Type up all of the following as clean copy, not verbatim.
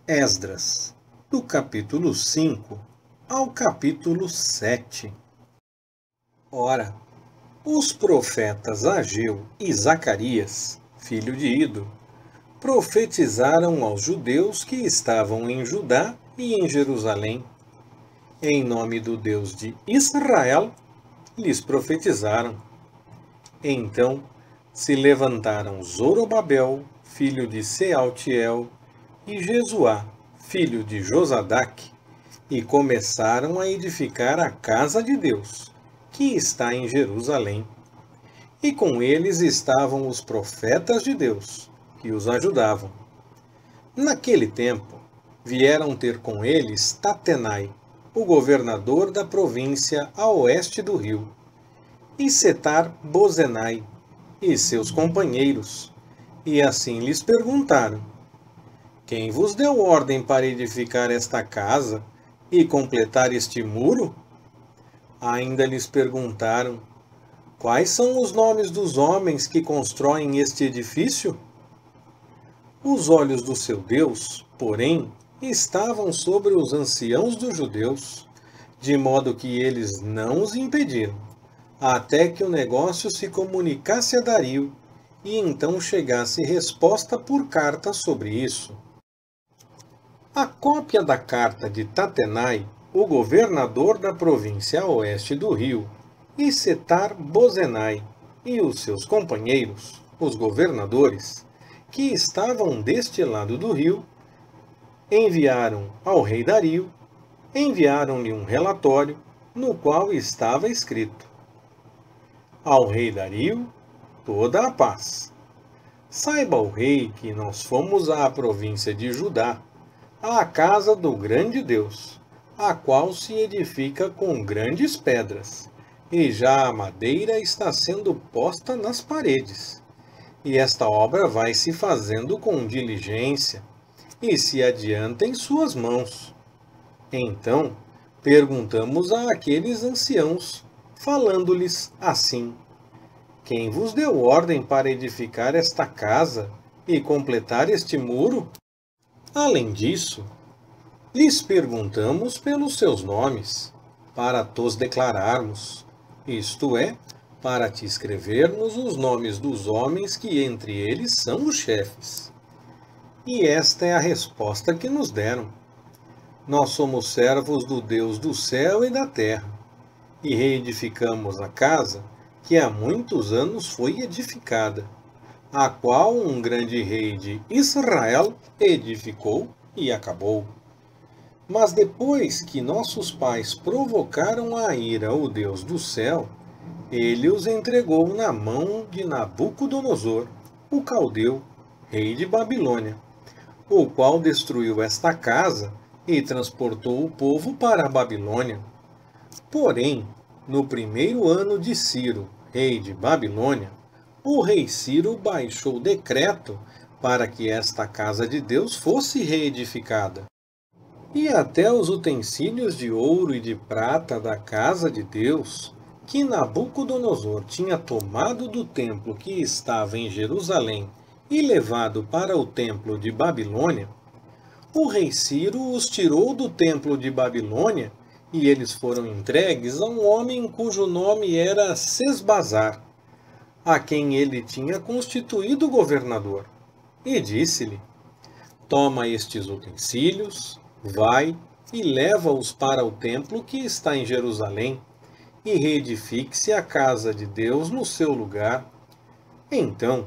Esdras, do capítulo 5 ao capítulo 7. Ora, os profetas Ageu e Zacarias, filho de Ido, profetizaram aos judeus que estavam em Judá e em Jerusalém. Em nome do Deus de Israel, lhes profetizaram. Então se levantaram Zorobabel, filho de Sealtiel, e Jesuá, filho de Josadaque, e começaram a edificar a casa de Deus, que está em Jerusalém. E com eles estavam os profetas de Deus, que os ajudavam. Naquele tempo, vieram ter com eles Tatenai, o governador da província a oeste do rio, e Setar-Bozenai, e seus companheiros, e assim lhes perguntaram: quem vos deu ordem para edificar esta casa e completar este muro? Ainda lhes perguntaram: quais são os nomes dos homens que constroem este edifício? Os olhos do seu Deus, porém, estavam sobre os anciãos dos judeus, de modo que eles não os impediram, até que o negócio se comunicasse a Dario, e então chegasse resposta por carta sobre isso. A cópia da carta de Tatenai, o governador da província a oeste do rio, e Setar-Bozenai e os seus companheiros, os governadores, que estavam deste lado do rio, enviaram ao rei Dario, enviaram-lhe um relatório, no qual estava escrito: ao rei Dario, toda a paz. Saiba o rei que nós fomos à província de Judá, à casa do grande Deus, a qual se edifica com grandes pedras, e já a madeira está sendo posta nas paredes. E esta obra vai se fazendo com diligência, e se adianta em suas mãos. Então, perguntamos àqueles anciãos, falando-lhes assim: quem vos deu ordem para edificar esta casa e completar este muro? Além disso, lhes perguntamos pelos seus nomes, para tos declararmos, isto é, para te escrevermos os nomes dos homens que entre eles são os chefes. E esta é a resposta que nos deram: nós somos servos do Deus do céu e da terra, e reedificamos a casa que há muitos anos foi edificada, a qual um grande rei de Israel edificou e acabou. Mas depois que nossos pais provocaram a ira o Deus do céu, ele os entregou na mão de Nabucodonosor, o caldeu, rei de Babilônia, o qual destruiu esta casa e transportou o povo para a Babilônia. Porém, no primeiro ano de Ciro, rei de Babilônia, o rei Ciro baixou decreto para que esta casa de Deus fosse reedificada. E até os utensílios de ouro e de prata da casa de Deus, que Nabucodonosor tinha tomado do templo que estava em Jerusalém e levado para o templo de Babilônia, o rei Ciro os tirou do templo de Babilônia, e eles foram entregues a um homem cujo nome era Sesbazar, a quem ele tinha constituído governador, e disse-lhe: toma estes utensílios, vai e leva-os para o templo que está em Jerusalém, e reedifique-se a casa de Deus no seu lugar. Então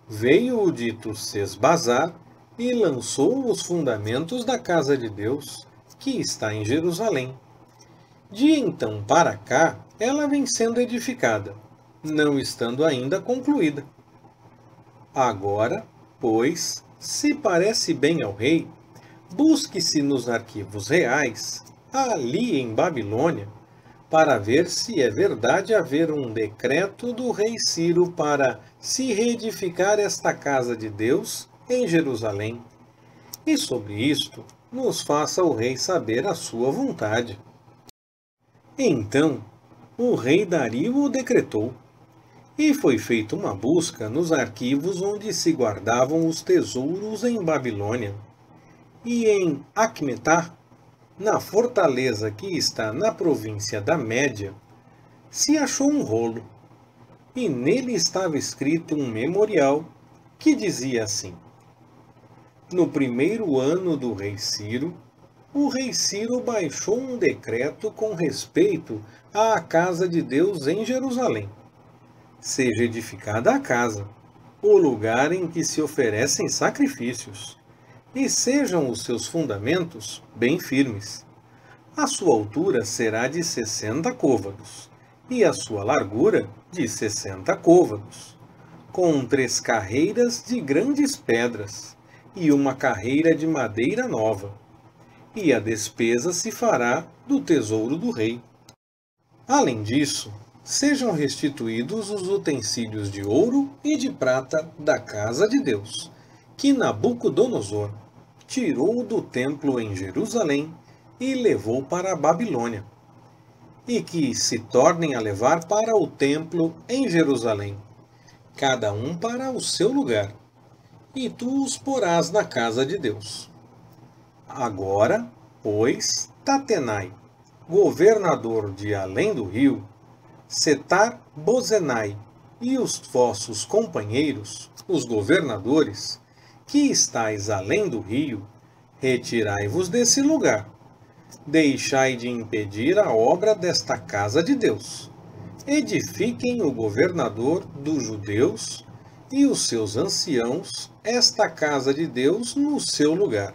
veio o dito Sesbazar e lançou os fundamentos da casa de Deus, que está em Jerusalém. De então para cá, ela vem sendo edificada, não estando ainda concluída. Agora, pois, se parece bem ao rei, busque-se nos arquivos reais, ali em Babilônia, para ver se é verdade haver um decreto do rei Ciro para se reedificar esta casa de Deus em Jerusalém. E sobre isto, nos faça o rei saber a sua vontade. Então, o rei Dario o decretou, e foi feita uma busca nos arquivos onde se guardavam os tesouros em Babilônia. E em Acmetá, na fortaleza que está na província da Média, se achou um rolo, e nele estava escrito um memorial que dizia assim: No primeiro ano do rei Ciro, o rei Ciro baixou um decreto com respeito à casa de Deus em Jerusalém. Seja edificada a casa, o lugar em que se oferecem sacrifícios, e sejam os seus fundamentos bem firmes. A sua altura será de 60 côvados, e a sua largura de 60 côvados, com 3 carreiras de grandes pedras, e uma carreira de madeira nova. E a despesa se fará do tesouro do rei. Além disso, sejam restituídos os utensílios de ouro e de prata da casa de Deus, que Nabucodonosor tirou do templo em Jerusalém e levou para a Babilônia, e que se tornem a levar para o templo em Jerusalém, cada um para o seu lugar, e tu os porás na casa de Deus. Agora, pois, Tatenai, governador de além do rio, Setar-Bozenai e os vossos companheiros, os governadores, que estáis além do rio, retirai-vos desse lugar. Deixai de impedir a obra desta casa de Deus. Edifiquem o governador dos judeus e os seus anciãos esta casa de Deus no seu lugar.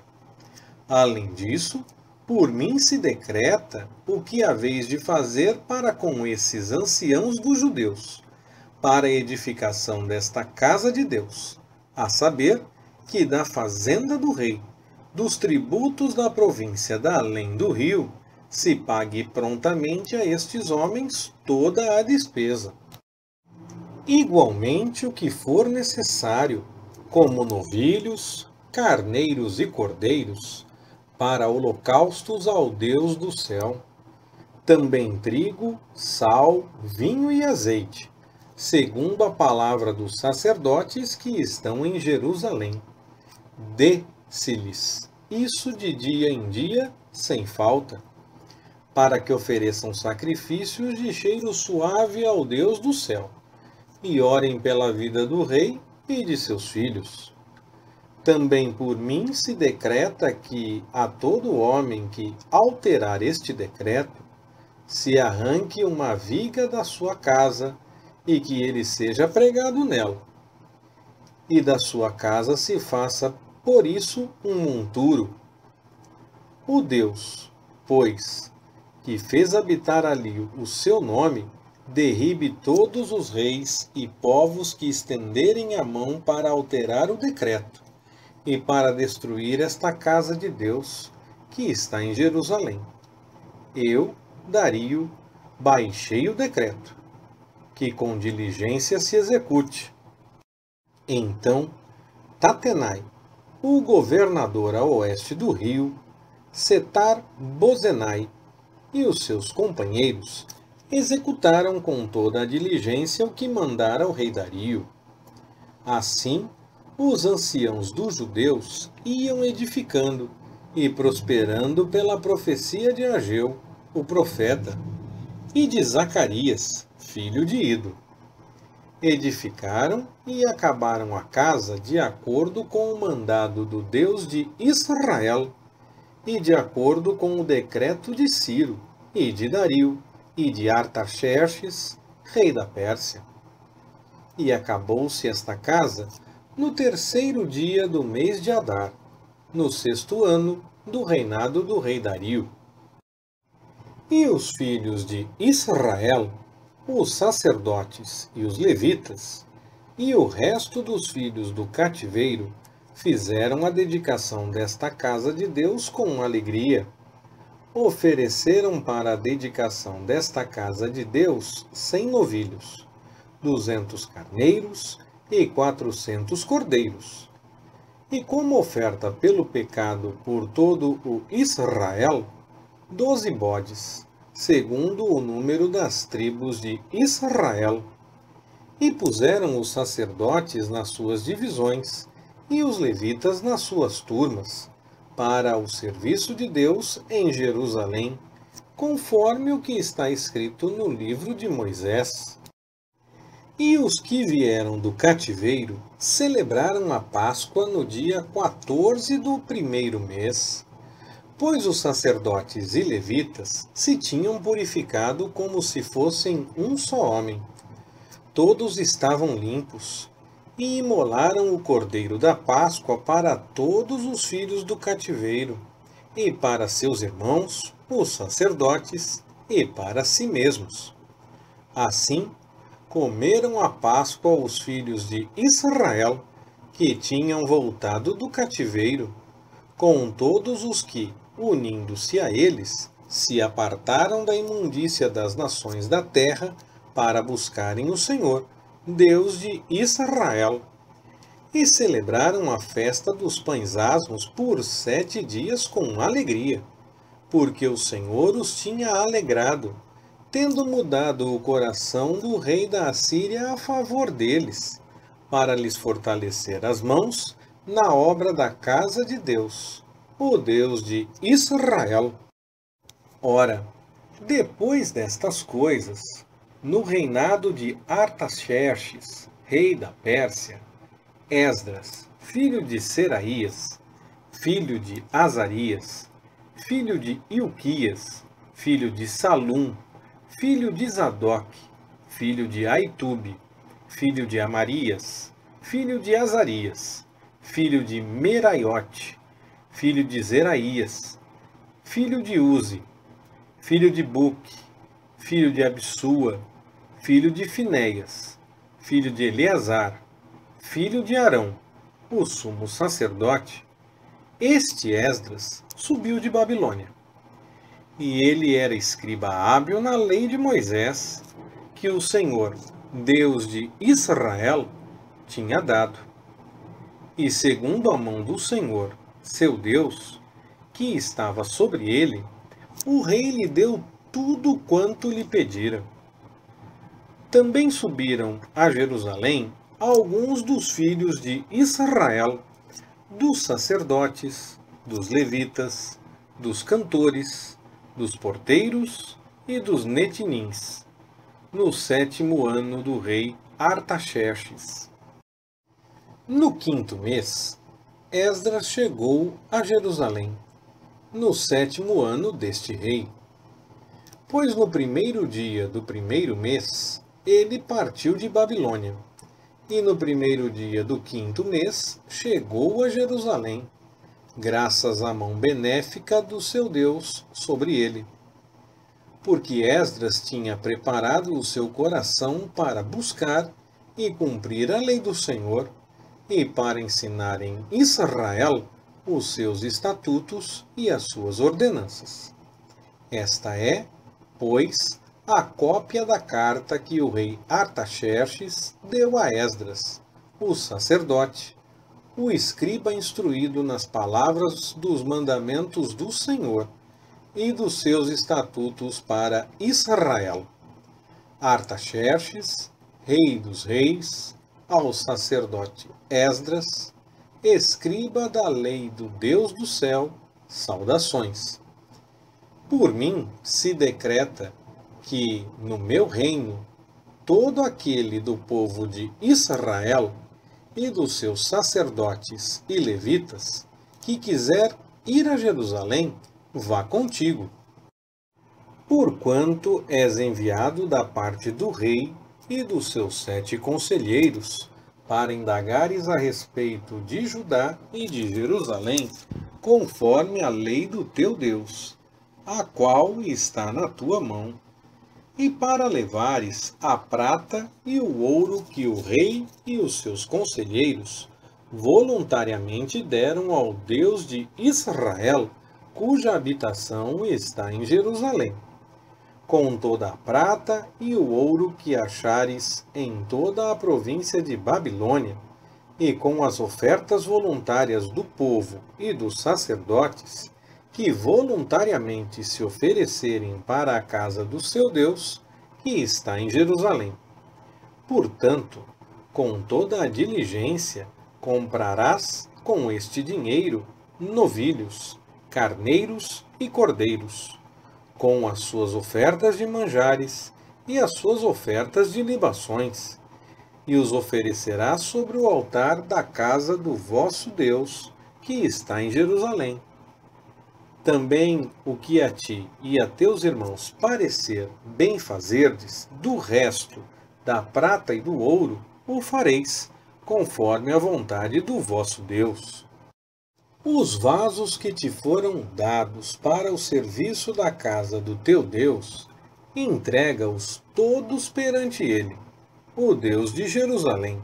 Além disso, por mim se decreta o que haveis de fazer para com esses anciãos dos judeus, para a edificação desta casa de Deus, a saber, que da fazenda do rei, dos tributos da província da além do rio, se pague prontamente a estes homens toda a despesa. Igualmente o que for necessário, como novilhos, carneiros e cordeiros, para holocaustos ao Deus do céu. Também trigo, sal, vinho e azeite, segundo a palavra dos sacerdotes que estão em Jerusalém. Dê-se-lhes isso de dia em dia, sem falta, para que ofereçam sacrifícios de cheiro suave ao Deus do céu, e orem pela vida do rei e de seus filhos. Também por mim se decreta que a todo homem que alterar este decreto, se arranque uma viga da sua casa e que ele seja pregado nela. E da sua casa se faça, por isso, um monturo. O Deus, pois, que fez habitar ali o seu nome, derribe todos os reis e povos que estenderem a mão para alterar o decreto e para destruir esta casa de Deus, que está em Jerusalém. Eu, Dario, baixei o decreto, que com diligência se execute. Então, Tatenai, o governador a oeste do rio, Setar-Bozenai e os seus companheiros executaram com toda a diligência o que mandara o rei Dario. Assim, os anciãos dos judeus iam edificando e prosperando pela profecia de Ageu, o profeta, e de Zacarias, filho de Ido. Edificaram e acabaram a casa de acordo com o mandado do Deus de Israel, e de acordo com o decreto de Ciro, e de Dario, e de Artaxerxes, rei da Pérsia. E acabou-se esta casa no 3º dia do mês de Adar, no 6º ano do reinado do rei Dario. E os filhos de Israel, os sacerdotes e os levitas, e o resto dos filhos do cativeiro, fizeram a dedicação desta casa de Deus com alegria. Ofereceram para a dedicação desta casa de Deus 100 novilhos, 200 carneiros e 400 cordeiros. E como oferta pelo pecado por todo o Israel, 12 bodes, segundo o número das tribos de Israel. E puseram os sacerdotes nas suas divisões, e os levitas nas suas turmas, para o serviço de Deus em Jerusalém, conforme o que está escrito no livro de Moisés. E os que vieram do cativeiro celebraram a Páscoa no dia 14 do primeiro mês, pois os sacerdotes e levitas se tinham purificado como se fossem um só homem. Todos estavam limpos, e imolaram o cordeiro da Páscoa para todos os filhos do cativeiro, e para seus irmãos, os sacerdotes, e para si mesmos. Assim, comeram a Páscoa os filhos de Israel, que tinham voltado do cativeiro, com todos os que, unindo-se a eles, se apartaram da imundícia das nações da terra para buscarem o Senhor, Deus de Israel. E celebraram a festa dos pães asmos por 7 dias com alegria, porque o Senhor os tinha alegrado, tendo mudado o coração do rei da Assíria a favor deles, para lhes fortalecer as mãos na obra da casa de Deus, o Deus de Israel. Ora, depois destas coisas, no reinado de Artaxerxes, rei da Pérsia, Esdras, filho de Seraías, filho de Azarias, filho de Ilquias, filho de Salum, filho de Zadoque, filho de Aitube, filho de Amarias, filho de Azarias, filho de Meraiote, filho de Zeraías, filho de Uzi, filho de Buque, filho de Absua, filho de Finéias, filho de Eleazar, filho de Arão, o sumo sacerdote. Este Esdras subiu de Babilônia. E ele era escriba hábil na lei de Moisés, que o Senhor, Deus de Israel, tinha dado. E segundo a mão do Senhor, seu Deus, que estava sobre ele, o rei lhe deu tudo quanto lhe pedira. Também subiram a Jerusalém alguns dos filhos de Israel, dos sacerdotes, dos levitas, dos cantores, dos porteiros e dos netinins, no 7º ano do rei Artaxerxes. No 5º mês, Esdras chegou a Jerusalém, no 7º ano deste rei. Pois no 1º dia do 1º mês, ele partiu de Babilônia, e no 1º dia do 5º mês, chegou a Jerusalém, graças à mão benéfica do seu Deus sobre ele. Porque Esdras tinha preparado o seu coração para buscar e cumprir a lei do Senhor, e para ensinar em Israel os seus estatutos e as suas ordenanças. Esta é, pois, a cópia da carta que o rei Artaxerxes deu a Esdras, o sacerdote, o escriba instruído nas palavras dos mandamentos do Senhor e dos seus estatutos para Israel. Artaxerxes, rei dos reis, ao sacerdote Esdras, escriba da lei do Deus do céu, saudações. Por mim se decreta que, no meu reino, todo aquele do povo de Israel e dos seus sacerdotes e levitas que quiser ir a Jerusalém, vá contigo. Porquanto és enviado da parte do rei e dos seus 7 conselheiros, para indagares a respeito de Judá e de Jerusalém, conforme a lei do teu Deus, a qual está na tua mão, e para levares a prata e o ouro que o rei e os seus conselheiros voluntariamente deram ao Deus de Israel, cuja habitação está em Jerusalém, com toda a prata e o ouro que achares em toda a província de Babilônia, e com as ofertas voluntárias do povo e dos sacerdotes, que voluntariamente se oferecerem para a casa do seu Deus, que está em Jerusalém. Portanto, com toda a diligência, comprarás com este dinheiro novilhos, carneiros e cordeiros, com as suas ofertas de manjares e as suas ofertas de libações, e os oferecerá sobre o altar da casa do vosso Deus, que está em Jerusalém. Também o que a ti e a teus irmãos parecer bem fazerdes, do resto da prata e do ouro, o fareis, conforme a vontade do vosso Deus. Os vasos que te foram dados para o serviço da casa do teu Deus, entrega-os todos perante ele, o Deus de Jerusalém.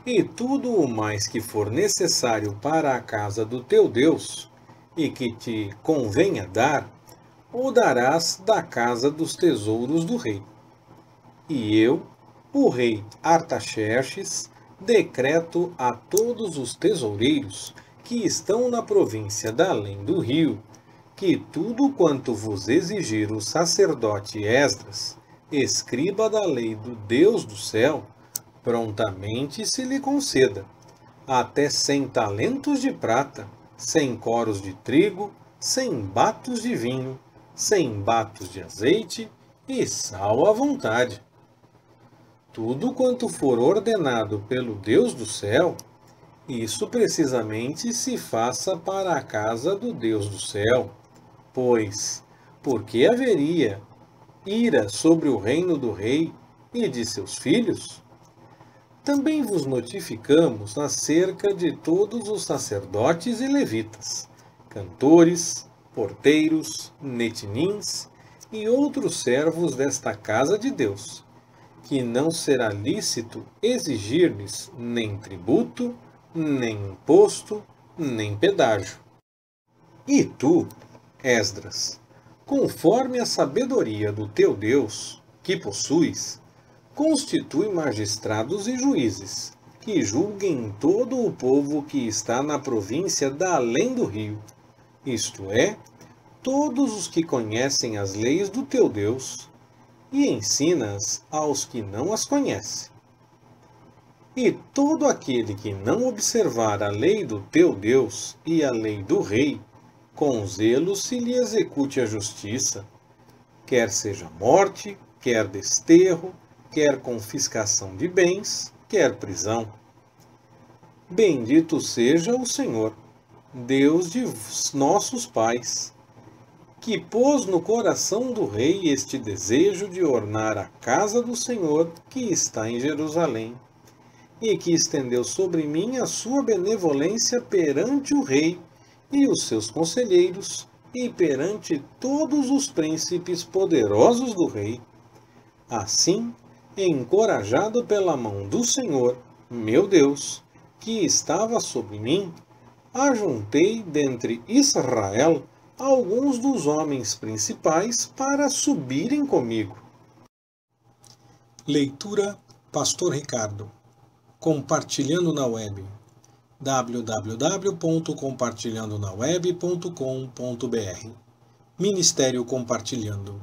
E tudo o mais que for necessário para a casa do teu Deus, e que te convenha dar, o darás da casa dos tesouros do rei. E eu, o rei Artaxerxes, decreto a todos os tesoureiros que estão na província da além do rio, que tudo quanto vos exigir o sacerdote Esdras, escriba da lei do Deus do céu, prontamente se lhe conceda, até 100 talentos de prata, 100 coros de trigo, 100 batos de vinho, 100 batos de azeite e sal à vontade. Tudo quanto for ordenado pelo Deus do céu, isso precisamente se faça para a casa do Deus do céu, pois, porque haveria ira sobre o reino do rei e de seus filhos? Também vos notificamos acerca de todos os sacerdotes e levitas, cantores, porteiros, netinins e outros servos desta casa de Deus, que não será lícito exigir-lhes nem tributo, nem imposto, nem pedágio. E tu, Esdras, conforme a sabedoria do teu Deus, que possuis, constitui magistrados e juízes, que julguem todo o povo que está na província da além do rio, isto é, todos os que conhecem as leis do teu Deus, e ensina-as aos que não as conhecem. E todo aquele que não observar a lei do teu Deus e a lei do rei, com zelo se lhe execute a justiça, quer seja morte, quer desterro, quer confiscação de bens, quer prisão. Bendito seja o Senhor, Deus de nossos pais, que pôs no coração do rei este desejo de ornar a casa do Senhor que está em Jerusalém, e que estendeu sobre mim a sua benevolência perante o rei e os seus conselheiros, e perante todos os príncipes poderosos do rei. Assim, encorajado pela mão do Senhor, meu Deus, que estava sobre mim, ajuntei dentre Israel alguns dos homens principais para subirem comigo. Leitura Pastor Ricardo. Compartilhando na web. www.compartilhandonaweb.com.br Ministério Compartilhando.